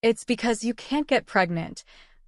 It's because you can't get pregnant,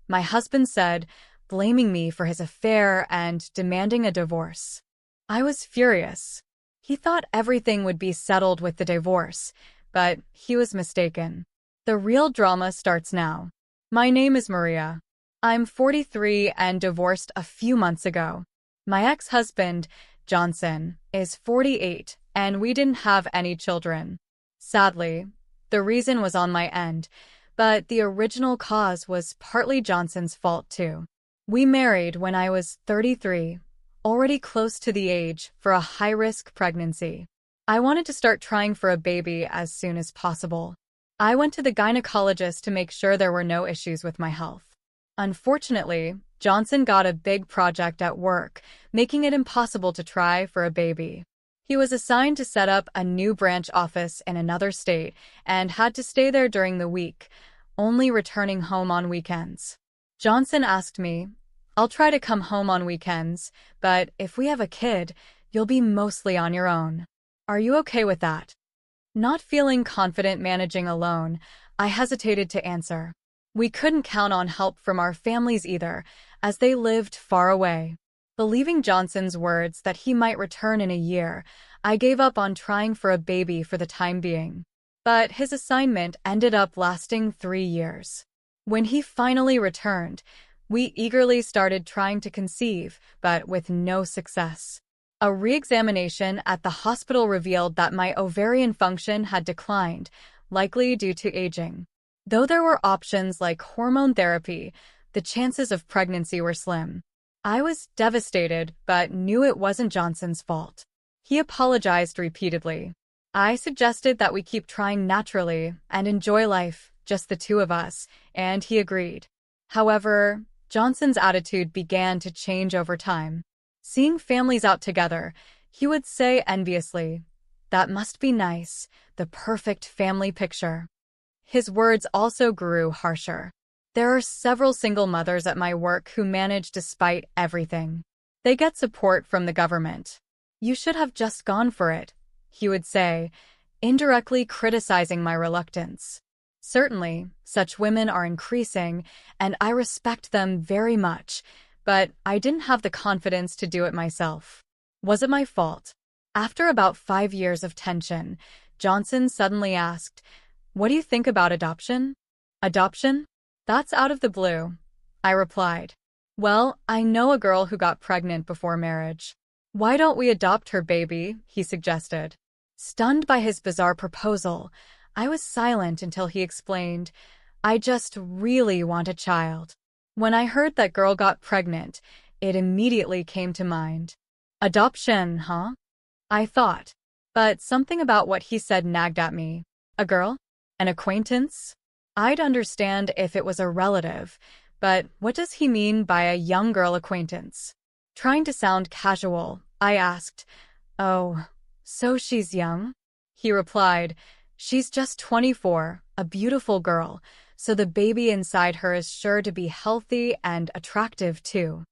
my husband said, blaming me for his affair and demanding a divorce. I was furious. He thought everything would be settled with the divorce, but he was mistaken. The real drama starts now. My name is Maria. I'm 43 and divorced a few months ago. My ex-husband, Johnson, is 48, and we didn't have any children. Sadly, the reason was on my end, but the original cause was partly Johnson's fault too. We married when I was 33, already close to the age for a high-risk pregnancy. I wanted to start trying for a baby as soon as possible. I went to the gynecologist to make sure there were no issues with my health. Unfortunately, Johnson got a big project at work, making it impossible to try for a baby. He was assigned to set up a new branch office in another state and had to stay there during the week, only returning home on weekends. Johnson asked me, "I'll try to come home on weekends, but if we have a kid, you'll be mostly on your own. Are you okay with that?" Not feeling confident managing alone, I hesitated to answer. We couldn't count on help from our families either, as they lived far away. Believing Johnson's words that he might return in a year, I gave up on trying for a baby for the time being. But his assignment ended up lasting 3 years. When he finally returned, we eagerly started trying to conceive, but with no success. A re-examination at the hospital revealed that my ovarian function had declined, likely due to aging. Though there were options like hormone therapy, the chances of pregnancy were slim. I was devastated, but knew it wasn't Johnson's fault. He apologized repeatedly. I suggested that we keep trying naturally and enjoy life, just the two of us, and he agreed. However, Johnson's attitude began to change over time. Seeing families out together, he would say enviously, "That must be nice, the perfect family picture." His words also grew harsher. "There are several single mothers at my work who manage despite everything. They get support from the government. You should have just gone for it," he would say, indirectly criticizing my reluctance. Certainly, such women are increasing, and I respect them very much, but I didn't have the confidence to do it myself. Was it my fault? After about 5 years of tension, Johnson suddenly asked, "What do you think about adoption?" "Adoption? That's out of the blue," I replied. "Well, I know a girl who got pregnant before marriage. Why don't we adopt her baby?" he suggested. Stunned by his bizarre proposal, I was silent until he explained, "I just really want a child." When I heard that girl got pregnant, it immediately came to mind. Adoption, huh? I thought. But something about what he said nagged at me. A girl? An acquaintance? I'd understand if it was a relative, but what does he mean by a young girl acquaintance? Trying to sound casual, I asked, "Oh, so she's young?" He replied, "She's just 24, a beautiful girl, so the baby inside her is sure to be healthy and attractive too."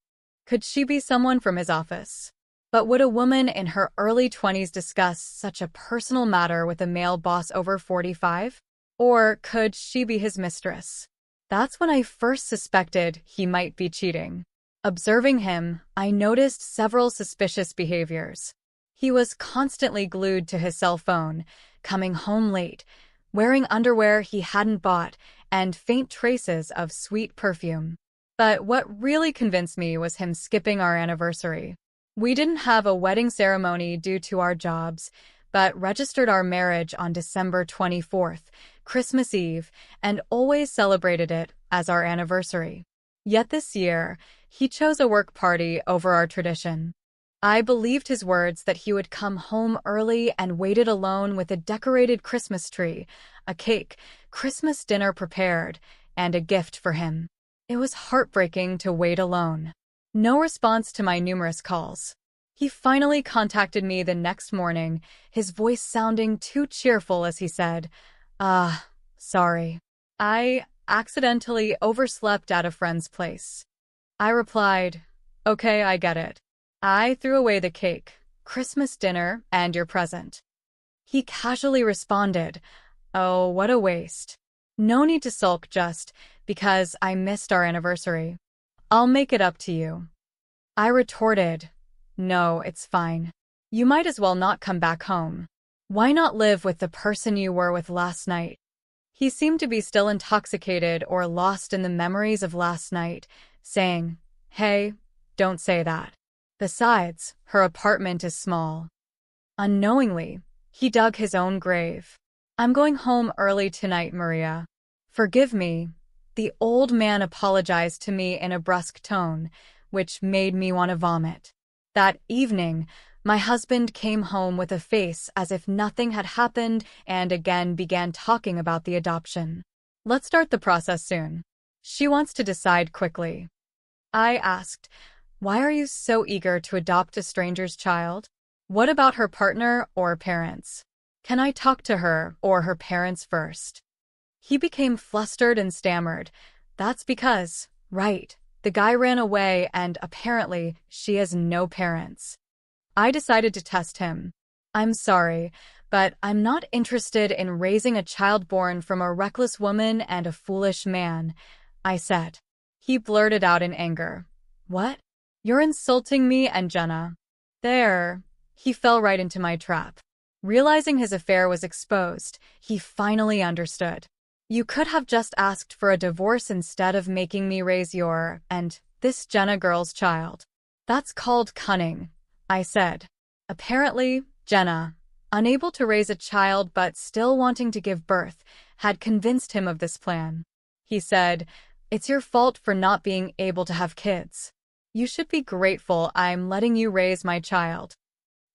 Could she be someone from his office? But would a woman in her early 20s discuss such a personal matter with a male boss over 45? Or could she be his mistress? That's when I first suspected he might be cheating. Observing him, I noticed several suspicious behaviors. He was constantly glued to his cell phone, coming home late, wearing underwear he hadn't bought, and faint traces of sweet perfume. But what really convinced me was him skipping our anniversary. We didn't have a wedding ceremony due to our jobs, but registered our marriage on December 24th, Christmas Eve, and always celebrated it as our anniversary. Yet this year, he chose a work party over our tradition. I believed his words that he would come home early and waited alone with a decorated Christmas tree, a cake, Christmas dinner prepared, and a gift for him. It was heartbreaking to wait alone. No response to my numerous calls. He finally contacted me the next morning, his voice sounding too cheerful as he said, sorry. I accidentally overslept at a friend's place." I replied, "Okay, I get it." I threw away the cake, Christmas dinner, and your present. He casually responded, "Oh, what a waste." No need to sulk just because I missed our anniversary. I'll make it up to you. I retorted, no, it's fine. You might as well not come back home. Why not live with the person you were with last night? He seemed to be still intoxicated or lost in the memories of last night, saying, hey, don't say that. Besides, her apartment is small. Unknowingly, he dug his own grave. I'm going home early tonight, Maria. Forgive me. The old man apologized to me in a brusque tone, which made me want to vomit. That evening, my husband came home with a face as if nothing had happened and again began talking about the adoption. Let's start the process soon. She wants to decide quickly. I asked, why are you so eager to adopt a stranger's child? What about her partner or parents? Can I talk to her or her parents first? He became flustered and stammered. That's because, right, the guy ran away and apparently she has no parents. I decided to test him. I'm sorry, but I'm not interested in raising a child born from a reckless woman and a foolish man, I said. He blurted out in anger. What? You're insulting me and Jenna. There. He fell right into my trap. Realizing his affair was exposed, he finally understood. You could have just asked for a divorce instead of making me raise your, and this Jenna girl's child. That's called cunning, I said. Apparently, Jenna, unable to raise a child but still wanting to give birth, had convinced him of this plan. He said, it's your fault for not being able to have kids. You should be grateful I'm letting you raise my child.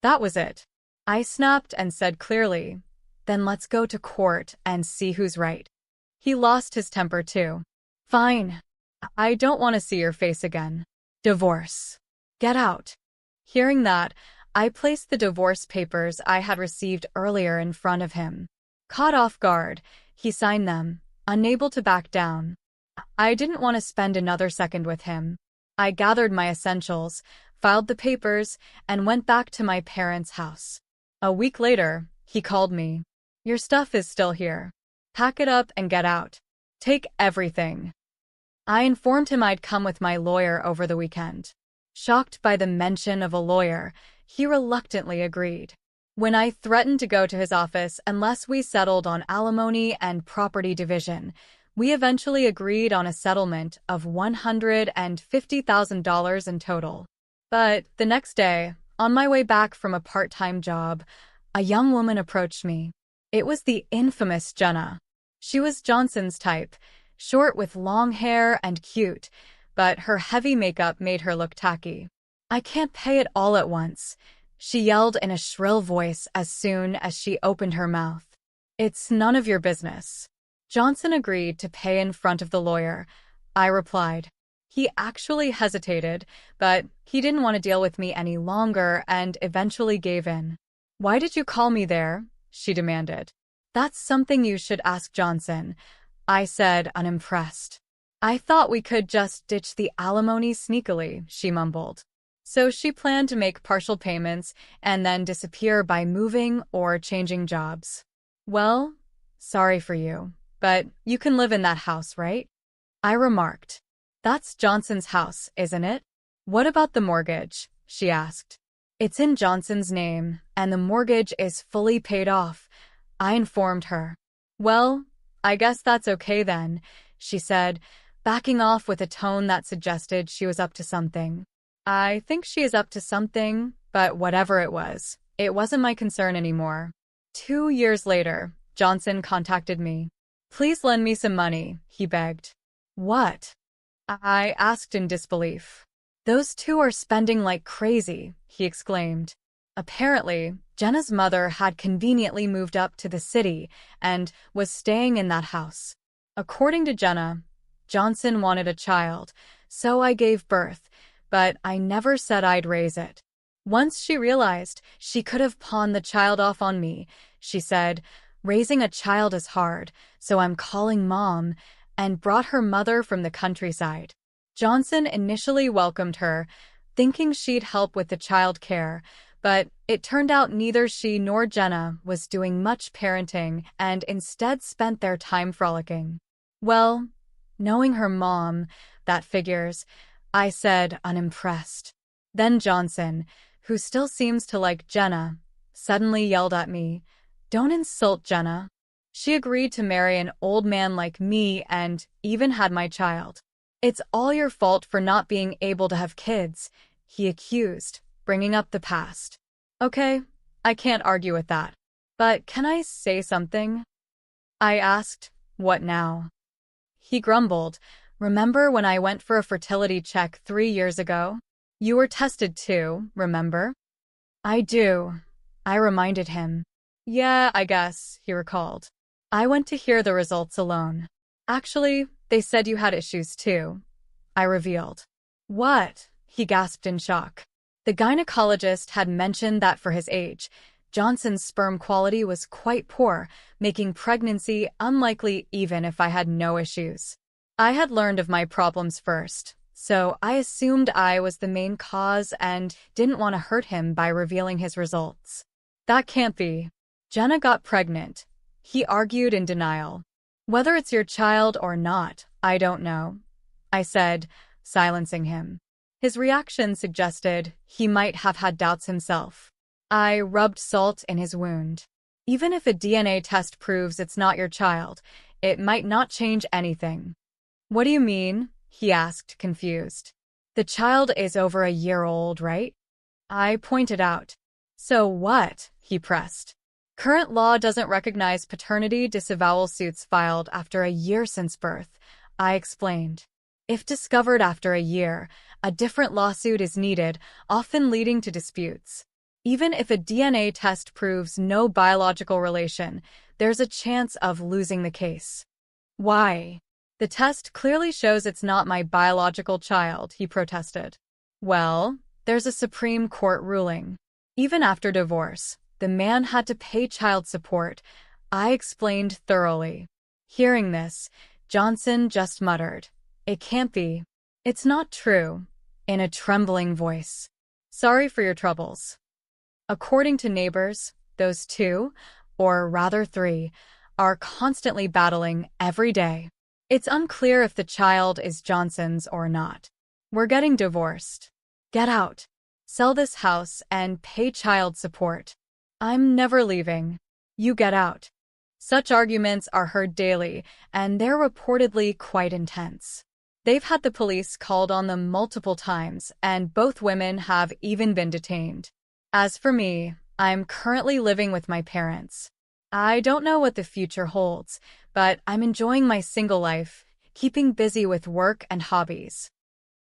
That was it. I snapped and said clearly, then let's go to court and see who's right. He lost his temper too. Fine. I don't want to see your face again. Divorce. Get out. Hearing that, I placed the divorce papers I had received earlier in front of him. Caught off guard, he signed them, unable to back down. I didn't want to spend another second with him. I gathered my essentials, filed the papers, and went back to my parents' house. A week later, he called me. Your stuff is still here. Pack it up and get out. Take everything. I informed him I'd come with my lawyer over the weekend. Shocked by the mention of a lawyer, he reluctantly agreed. When I threatened to go to his office unless we settled on alimony and property division, we eventually agreed on a settlement of $150,000 in total. But the next day, on my way back from a part-time job, a young woman approached me. It was the infamous Jenna. She was Johnson's type, short with long hair and cute, but her heavy makeup made her look tacky. I can't pay it all at once, she yelled in a shrill voice as soon as she opened her mouth. It's none of your business. Johnson agreed to pay in front of the lawyer. I replied. He actually hesitated, but he didn't want to deal with me any longer and eventually gave in. Why did you call me there? She demanded. That's something you should ask Johnson, I said, unimpressed. I thought we could just ditch the alimony sneakily, she mumbled. So she planned to make partial payments and then disappear by moving or changing jobs. Well, sorry for you, but you can live in that house, right? I remarked. That's Johnson's house, isn't it? What about the mortgage? She asked. It's in Johnson's name, and the mortgage is fully paid off, I informed her. Well, I guess that's okay then, she said, backing off with a tone that suggested she was up to something. I think she is up to something, but whatever it wasn't my concern anymore. 2 years later, Johnson contacted me. Please lend me some money, he begged. What? I asked in disbelief. Those two are spending like crazy, he exclaimed. Apparently, Jenna's mother had conveniently moved up to the city and was staying in that house. According to Jenna, Johnson wanted a child, so I gave birth, but I never said I'd raise it. Once she realized she could have pawned the child off on me, she said, raising a child is hard, so I'm calling mom, and brought her mother from the countryside. Johnson initially welcomed her, thinking she'd help with the child care, But it turned out neither she nor Jenna was doing much parenting and instead spent their time frolicking. Well, knowing her mom, that figures, I said, unimpressed. Then Johnson, who still seems to like Jenna, suddenly yelled at me, "Don't insult Jenna. She agreed to marry an old man like me and even had my child. It's all your fault for not being able to have kids," he accused, bringing up the past. Okay, I can't argue with that. But can I say something? I asked, "What now?" He grumbled, "Remember when I went for a fertility check 3 years ago? You were tested too, remember?" "I do," I reminded him. "Yeah, I guess," he recalled. "I went to hear the results alone. Actually, they said you had issues too," I revealed. "What?" he gasped in shock. The gynecologist had mentioned that for his age, Johnson's sperm quality was quite poor, making pregnancy unlikely even if I had no issues. I had learned of my problems first, so I assumed I was the main cause and didn't want to hurt him by revealing his results. "That can't be. Jenna got pregnant," he argued in denial. "Whether it's your child or not, I don't know," I said, silencing him. His reaction suggested he might have had doubts himself. I rubbed salt in his wound. "Even if a DNA test proves it's not your child, it might not change anything." "What do you mean?" he asked, confused. "The child is over a year old, right?" I pointed out. "So what?" he pressed. "Current law doesn't recognize paternity disavowal suits filed after a year since birth," I explained. "If discovered after a year, a different lawsuit is needed, often leading to disputes. Even if a DNA test proves no biological relation, there's a chance of losing the case." "Why?" "The test clearly shows it's not my biological child," he protested. "Well, there's a Supreme Court ruling. Even after divorce, the man had to pay child support," I explained thoroughly. Hearing this, Johnson just muttered, "It can't be. It's not true," in a trembling voice. "Sorry for your troubles." According to neighbors, those two, or rather three, are constantly battling every day. It's unclear if the child is Johnson's or not. "We're getting divorced. Get out. Sell this house and pay child support. I'm never leaving. You get out." Such arguments are heard daily, and they're reportedly quite intense. They've had the police called on them multiple times, and both women have even been detained. As for me, I'm currently living with my parents. I don't know what the future holds, but I'm enjoying my single life, keeping busy with work and hobbies.